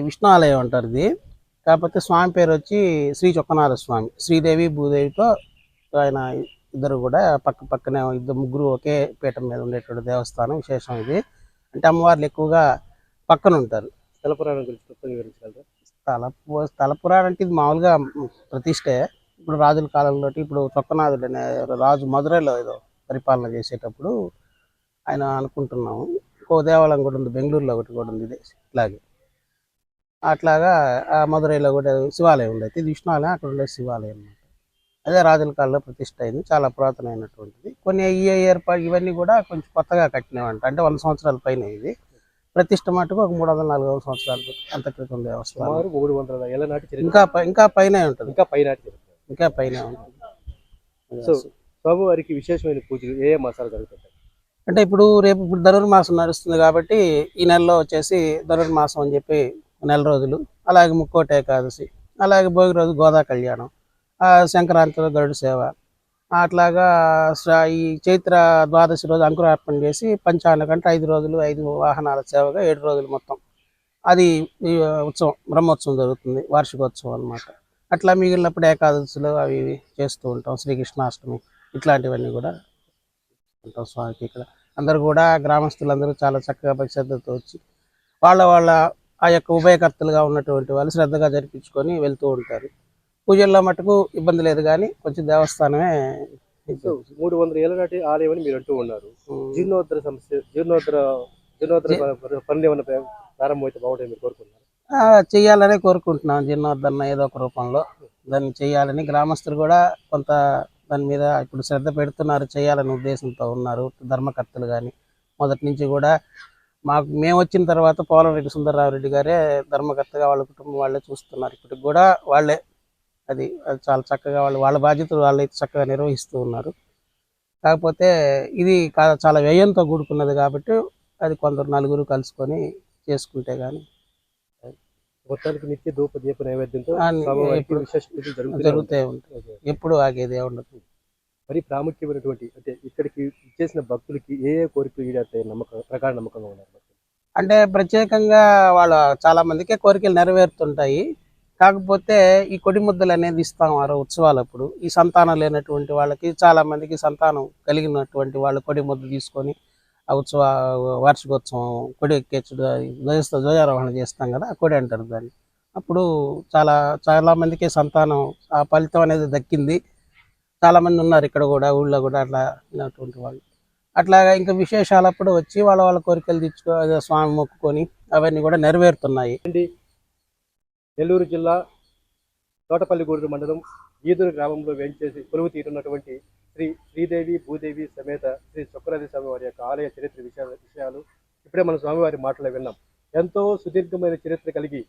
విష్ణు ఆలయం అంటారు ఇది. కాకపోతే స్వామి పేరు వచ్చి శ్రీ చొక్కనాథ స్వామి. శ్రీదేవి భూదేవితో ఆయన ఇద్దరు కూడా పక్క పక్కనే ఇద్దరు ముగ్గురు ఒకే పీఠం మీద ఉండేటువంటి దేవస్థానం. విశేషం ఇది. అంటే అమ్మవార్లు ఎక్కువగా పక్కన ఉంటారు. స్థల పురాణం గురించి వివరించగలరా? స్థల పురాణం అంటే ఇది మామూలుగా ప్రతిష్టే. ఇప్పుడు రాజుల కాలంలో ఇప్పుడు చొక్కనాథుడు అనే రాజు మధురైలో ఏదో పరిపాలన చేసేటప్పుడు ఆయన అనుకుంటున్నాము. ఇంకో దేవాలయం కూడా ఉంది, బెంగళూరులో ఒకటి కూడా ఉంది ఇది ఇట్లాగే. అట్లాగా ఆ మధురైలో కూడా శివాలయం ఉంది. అయితే ఇది విష్ణు ఆలయం, అక్కడ ఉండే శివాలయం అన్నమాట. అదే రాజుల కాలంలో ప్రతిష్ట అయింది. చాలా పురాతనమైనటువంటిది. కొన్ని ఈ ఏర్పాటు ఇవన్నీ కూడా కొంచెం కొత్తగా కట్టినవంట. అంటే 100 సంవత్సరాల పైన ఇది. ప్రతిష్ట మటుకు ఒక 300-400 సంవత్సరాలు అంత క్రితం దేవస్థానం. 300 ఏళ్ల నాటి చరిత్ర. ఇంకా పైన ఉంటుంది. ఇంకా పైన ఉంటుంది. సో స్వామివారికి విశేషమైన పూజలు ఏ మాసాలు జరుగుతుంటాయి? అంటే ఇప్పుడు ధనుర్మాసం నడుస్తుంది కాబట్టి ఈ నెలలో వచ్చేసి ధనుర్మాసం అని చెప్పి నెల రోజులు, అలాగే ముక్కోటి ఏకాదశి, అలాగే భోగి రోజు గోదా కళ్యాణం, సంక్రాంతిలో గరుడు సేవ, అట్లాగా ఈ చైత్ర ద్వాదశి రోజు అంకురార్పణ చేసి పంచాన్నకంటే 5 రోజులు 5 వాహనాల సేవగా 7 రోజులు మొత్తం అది ఉత్సవం, బ్రహ్మోత్సవం జరుగుతుంది, వార్షికోత్సవం అనమాట. అట్లా మిగిలినప్పుడు ఏకాదశిలో అవి చేస్తూ ఉంటాం. శ్రీకృష్ణాష్టమి ఇట్లాంటివన్నీ కూడా ఉంటాం స్వామికి. ఇక్కడ అందరూ కూడా గ్రామస్తులందరూ చాలా చక్కగా భక్తిశ్రద్ధతో వచ్చి వాళ్ళ ఆ యొక్క ఉభయకర్తలుగా ఉన్నటువంటి వాళ్ళు శ్రద్ధగా జరిపించుకొని వెళ్తూ ఉంటారు. పూజల్లో మటుకు ఇబ్బంది లేదు, కానీ కొంచెం దేవస్థానమే 300 ఏళ్ల నాటి ఆలయం అని మీరు అంటూ ఉన్నారు. జీర్ణోద్ధర సమస్య జీర్ణోద్ధర పనులు ఏమైనా ప్రారంభమైతే బాగుంటుంది మీరు కోరుకుంటున్నారు? చెయ్యాలనే కోరుకుంటున్నాం. జీర్ణోద్ధరణ ఏదో ఒక రూపంలో దాన్ని చేయాలని గ్రామస్తులు కూడా కొంత దాని మీద ఇప్పుడు శ్రద్ధ పెడుతున్నారు, చేయాలని ఉద్దేశంతో ఉన్నారు. ధర్మకర్తలు కానీ మొదటి నుంచి కూడా మేము వచ్చిన తర్వాత పోలంరెడ్డి సుందరరామరెడ్డి గారే ధర్మకర్తగా వాళ్ళ కుటుంబం వాళ్ళే చూస్తున్నారు. ఇప్పటికి కూడా వాళ్ళే అది చాలా చక్కగా వాళ్ళ బాధ్యతలు వాళ్ళైతే చక్కగా నిర్వహిస్తూ ఉన్నారు. కాకపోతే ఇది చాలా వ్యయంతో కూడుకున్నది కాబట్టి అది కొందరు నలుగురు కలుసుకొని చేసుకుంటే కానీ మొత్తానికి నిత్య ధూప దీప నైవేద్యంతో జరుగుతూ ఉంటుంది. ఎప్పుడు ఆగేది ఉండదు. మరి ప్రాముఖ్యమైనటువంటి అంటే ఇక్కడికి ఇచ్చేసిన భక్తులకి ఏ కోరికలు ఈడేస్తాయి నమ్మకంగా ఉన్నారు? అంటే ప్రత్యేకంగా వాళ్ళ చాలా మందికే కోరికలు నెరవేరుతుంటాయి. కాకపోతే ఈ కొడి ముద్దలు అనేది ఇస్తాం ఉత్సవాలప్పుడు. ఈ సంతానం లేనటువంటి వాళ్ళకి, చాలా మందికి సంతానం కలిగినటువంటి వాళ్ళు కొడి ముద్ద తీసుకొని ఆ వార్షికోత్సవం కొడి ఎక్కేచుడు ధ్వజారోహణ చేస్తాం కదా, ఆ కొడి అంటారు దాన్ని. అప్పుడు చాలా మందికి సంతానం ఆ ఫలితం అనేది దక్కింది. చాలామంది ఉన్నారు ఇక్కడ కూడా, ఊళ్ళో కూడా అట్లా ఉన్నటువంటి వాళ్ళు. అట్లాగా ఇంకా విశేషాలప్పుడు వచ్చి వాళ్ళ కోరికలు తెచ్చుకో స్వామి మొక్కుకొని అవన్నీ కూడా నెరవేరుతున్నాయి. నెల్లూరు జిల్లా తోటపల్లిగూడూరు మండలం ఈదూరు గ్రామంలో వేంచేసి కొలువు తీరున్నటువంటి శ్రీదేవి భూదేవి సమేత శ్రీ చొక్కనాథ స్వామి వారి యొక్క ఆలయ చరిత్ర విషయాలు ఇప్పుడే మన స్వామివారి మాటలు విన్నాం. ఎంతో సుదీర్ఘమైన చరిత్ర కలిగి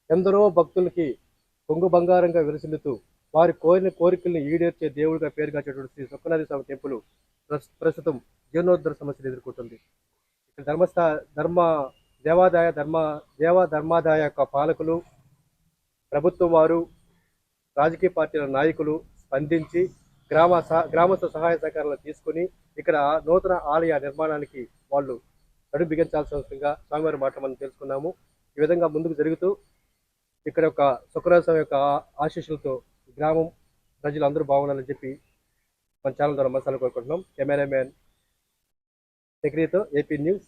ఎందరో భక్తులకి కొంగు బంగారంగా విరసిల్లుతూ వారి కోరిన కోరికల్ని ఈడేర్చే దేవుడిగా పేరుగాచేటువంటి శ్రీ చొక్కనాథ స్వామి టెంపుల్ ప్రస్తుతం జీర్ణోద్ధర సమస్యలు ఎదుర్కొంటుంది. ధర్మాదాయ యొక్క పాలకులు, ప్రభుత్వం వారు, రాజకీయ పార్టీల నాయకులు స్పందించి గ్రామస్థ సహాయ సహకారాలు తీసుకుని ఇక్కడ నూతన ఆలయ నిర్మాణానికి వాళ్ళు నడుం బిగించాల్సిందిగా స్వామివారి మాట మనం తెలుసుకున్నాము. ఈ విధంగా ముందుకు జరుగుతూ ఇక్కడ యొక్క చొక్కనాథ స్వామి యొక్క ఆశీస్సులతో గ్రామం ప్రజలు అందరూ బాగుండాలని చెప్పి మన ఛానల్ ద్వారా మసాలా కోరుకుంటున్నాం. కెమెరామ్యాన్ సెక్రటరీతో ఏపీ న్యూస్.